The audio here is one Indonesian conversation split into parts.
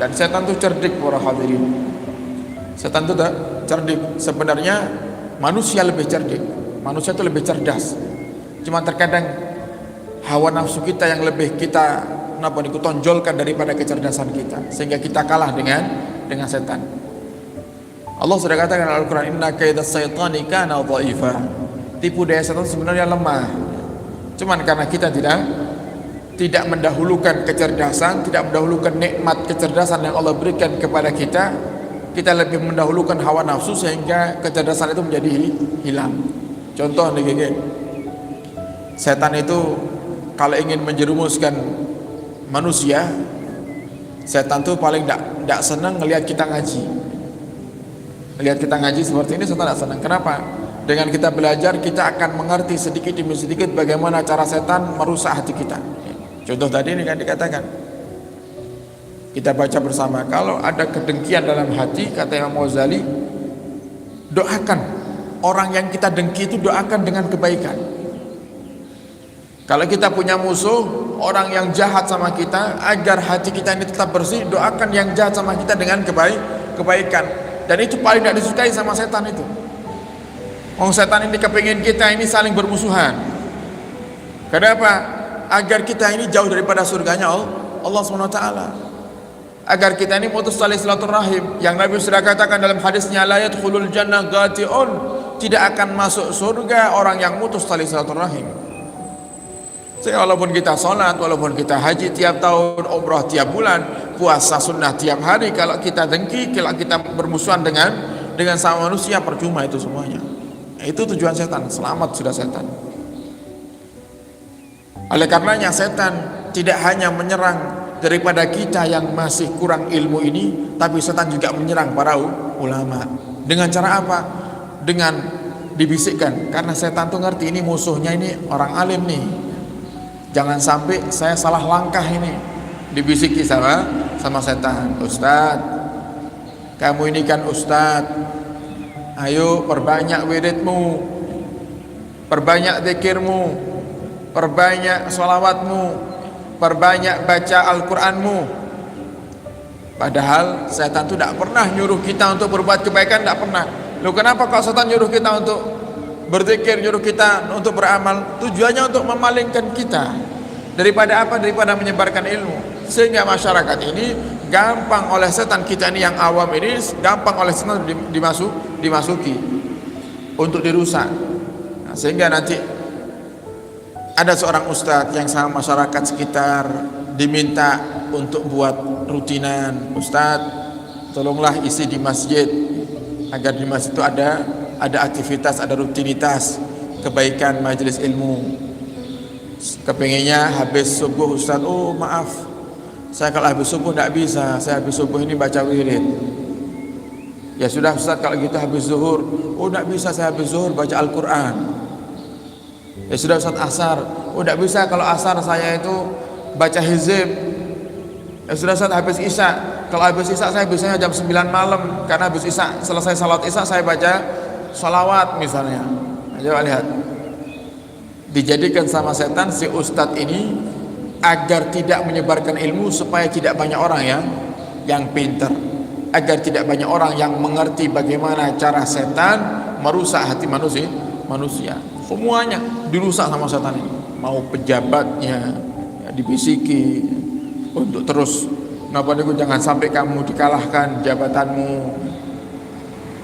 Dan setan itu cerdik para hadirin. Setan itu cerdik. Sebenarnya manusia lebih cerdik. Manusia itu lebih cerdas. Cuma terkadang hawa nafsu kita yang lebih kita tonjolkan daripada kecerdasan kita, sehingga kita kalah dengan setan. Allah sudah katakan dalam Al-Quran, inna kaidas syaitani kana dha'ifa. Tipu daya setan sebenarnya lemah. Cuman karena kita tidak mendahulukan kecerdasan, tidak mendahulukan nikmat kecerdasan yang Allah berikan kepada kita, kita lebih mendahulukan hawa nafsu sehingga kecerdasan itu menjadi hilang. Contoh nih, setan itu kalau ingin menjerumuskan manusia, setan tuh paling tidak senang ngelihat kita ngaji. Lihat kita ngaji seperti ini, setan tidak senang. Kenapa? Dengan kita belajar, kita akan mengerti sedikit demi sedikit bagaimana cara setan merusak hati kita. Contoh tadi ini kan dikatakan, kita baca bersama, kalau ada kedengkian dalam hati, kata Imam Ghazali, doakan orang yang kita dengki itu, doakan dengan kebaikan. Kalau kita punya musuh, orang yang jahat sama kita, agar hati kita ini tetap bersih, doakan yang jahat sama kita dengan kebaikan. Dan itu paling tidak disukai sama setan itu. Setan ini kepingin kita ini saling bermusuhan. Kenapa? Agar kita ini jauh daripada surganya Allah SWT. Agar kita ini putus tali silaturahim. Yang Nabi sudah katakan dalam hadisnya, la yadkhulul jannah ghati'un, tidak akan masuk surga orang yang putus tali silaturahim. Sehingga walaupun kita sholat, walaupun kita haji tiap tahun, umrah tiap bulan, puasa sunnah tiap hari, kalau kita dengki, kalau kita bermusuhan dengan sama manusia, percuma itu semuanya. Itu tujuan setan, selamat sudah setan. Oleh karenanya setan tidak hanya menyerang daripada kita yang masih kurang ilmu ini, tapi setan juga menyerang para ulama. Dengan cara apa? Dengan dibisikkan, karena setan tuh ngerti ini musuhnya ini orang alim nih. Jangan sampai saya salah langkah ini. Dibisiki sama setan. Ustadz, kamu ini kan ustadz, ayo perbanyak wiridmu, perbanyak zikirmu, perbanyak sholawatmu, perbanyak baca Al-Quranmu. Padahal setan itu tidak pernah nyuruh kita untuk berbuat kebaikan, tidak pernah. Loh, kenapa kok setan nyuruh kita untuk berzikir, nyuruh kita untuk beramal? Tujuannya untuk memalingkan kita daripada apa? Daripada menyebarkan ilmu. Sehingga masyarakat ini gampang oleh setan, kita ini yang awam ini gampang oleh setan dimasuki untuk dirusak. Nah, sehingga nanti ada seorang ustadz yang sama masyarakat sekitar diminta untuk buat rutinan, ustadz tolonglah isi di masjid, agar di masjid itu ada aktivitas, ada rutinitas kebaikan majelis ilmu. Kepinginnya habis subuh, ustadz, oh maaf, saya kalau habis subuh tidak bisa, saya habis subuh ini baca wirid. Ya sudah ustadz, kalau gitu habis zuhur, oh tidak bisa, saya habis zuhur baca Al-Quran. Ya sudah ustadz, asar, oh tidak bisa, kalau asar saya itu baca hizib. Ya sudah ustadz, habis isya, kalau habis isya saya biasanya jam 9 malam, karena habis isya, selesai salat isya saya baca sholawat misalnya. Nah, coba lihat, dijadikan sama setan si ustadz ini agar tidak menyebarkan ilmu, supaya tidak banyak orang yang pintar, agar tidak banyak orang yang mengerti bagaimana cara setan merusak hati manusia. Semuanya dirusak sama setan ini. Mau pejabatnya ya, dibisiki untuk terus jangan sampai kamu dikalahkan jabatanmu,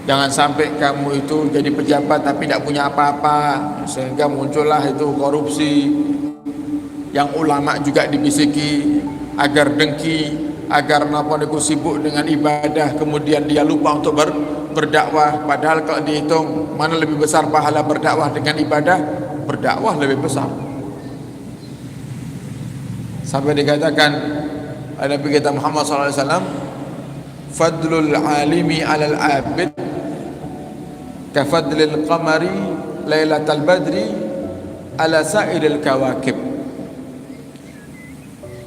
jangan sampai kamu itu jadi pejabat tapi tidak punya apa-apa, sehingga muncullah itu korupsi. Yang ulama juga dibisiki agar dengki, agar sibuk dengan ibadah, kemudian dia lupa untuk berdakwah. Padahal kalau dihitung mana lebih besar pahala berdakwah dengan ibadah, berdakwah lebih besar. Sampai dikatakan Nabi kita Muhammad SAW, fadlul alimi alal abid kafadlil qamari lailatal badri ala sa'iril kawakib.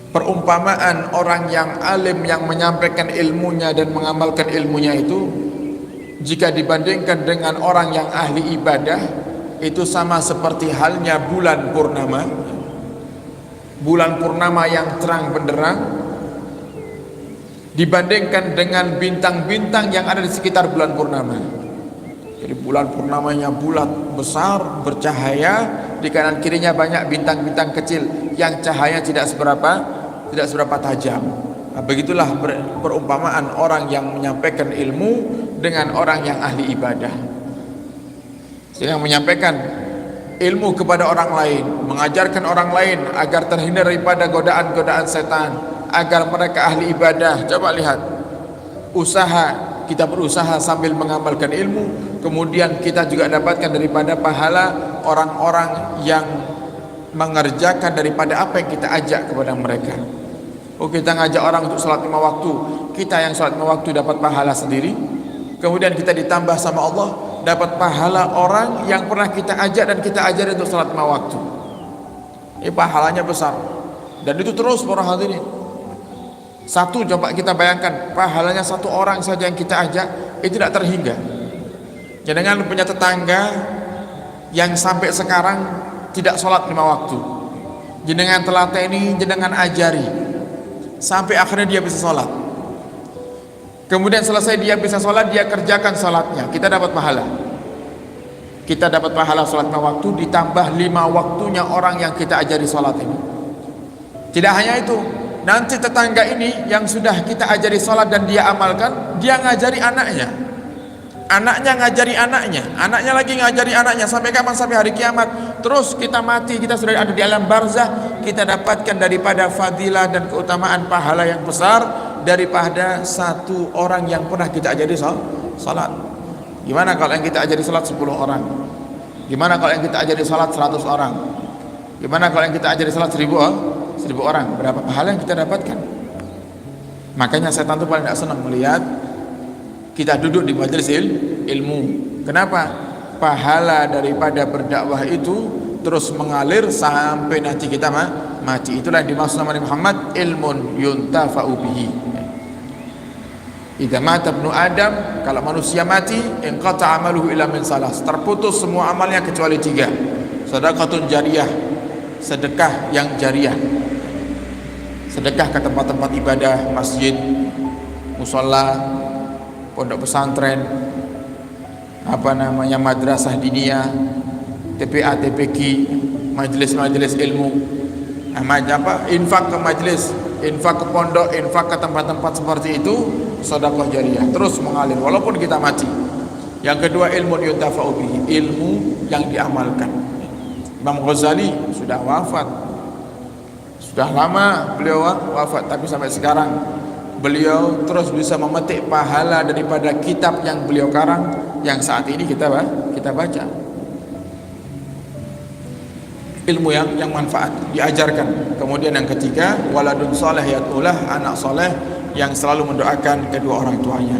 Perumpamaan orang yang alim yang menyampaikan ilmunya dan mengamalkan ilmunya itu, jika dibandingkan dengan orang yang ahli ibadah, itu sama seperti halnya bulan purnama. Bulan purnama yang terang benderang dibandingkan dengan bintang-bintang yang ada di sekitar bulan purnama. Jadi bulan purnamanya bulat, besar, bercahaya, di kanan kirinya banyak bintang-bintang kecil yang cahaya tidak seberapa tajam. Nah, begitulah perumpamaan orang yang menyampaikan ilmu dengan orang yang ahli ibadah. Yang menyampaikan ilmu kepada orang lain, mengajarkan orang lain agar terhindar daripada godaan-godaan setan, agar mereka ahli ibadah. Coba lihat, kita berusaha sambil mengamalkan ilmu, kemudian kita juga dapatkan daripada pahala orang-orang yang mengerjakan daripada apa yang kita ajak kepada mereka. Kita ngajak orang untuk salat 5 waktu, kita yang salat 5 waktu dapat pahala sendiri, kemudian kita ditambah sama Allah dapat pahala orang yang pernah kita ajak dan kita ajari untuk salat 5 waktu. Ini pahalanya besar, dan itu terus para hadirin. Satu, coba kita bayangkan, pahalanya satu orang saja yang kita ajak itu tidak terhingga. Jangan punya tetangga yang sampai sekarang tidak sholat 5 waktu, jenengan telateni, jenengan ajari sampai akhirnya dia bisa sholat. Kemudian selesai dia bisa sholat, dia kerjakan sholatnya, kita dapat pahala. Kita dapat pahala sholat 5 waktu ditambah 5 waktunya orang yang kita ajari sholat ini. Tidak hanya itu, nanti tetangga ini yang sudah kita ajari sholat dan dia amalkan, dia ngajari anaknya, anaknya ngajari anaknya, anaknya lagi ngajari anaknya, sampai kapan? Sampai hari kiamat. Terus kita mati, kita sudah ada di alam barzah, kita dapatkan daripada fadilah dan keutamaan pahala yang besar daripada satu orang yang pernah kita ajari sholat. Gimana kalau yang kita ajari sholat 10 orang? Gimana kalau yang kita ajari sholat 100 orang? Gimana kalau yang kita ajari sholat 1000 orang? Berapa pahala yang kita dapatkan? Makanya setan itu paling tidak senang melihat kita duduk di majelis ilmu. Kenapa? Pahala daripada berdakwah itu terus mengalir sampai nanti kita mati. Itulah yang dimaksud Nabi Muhammad, ilmun yuntafa'u bihi. Idza mata ibnu Adam, kalau manusia mati, inqata amaluhu illa min salas, terputus semua amalnya kecuali 3. Sedekahun jariyah, sedekah yang jariyah, sedekah ke tempat-tempat ibadah, masjid, musola, pondok pesantren, madrasah diniyah, TPA, TPQ, majelis-majelis ilmu, infak ke majelis, infak ke pondok, infak ke tempat-tempat seperti itu, sedekah jariyah terus mengalir walaupun kita mati. Yang kedua, ilmu yuntafa'u bihi, ilmu yang diamalkan. Imam Ghazali sudah wafat, sudah lama beliau wafat, tapi sampai sekarang beliau terus bisa memetik pahala daripada kitab yang beliau karang, yang saat ini kita baca. Ilmu yang manfaat diajarkan. Kemudian yang ketiga, waladun saleh yad'ulah, anak soleh yang selalu mendoakan kedua orang tuanya.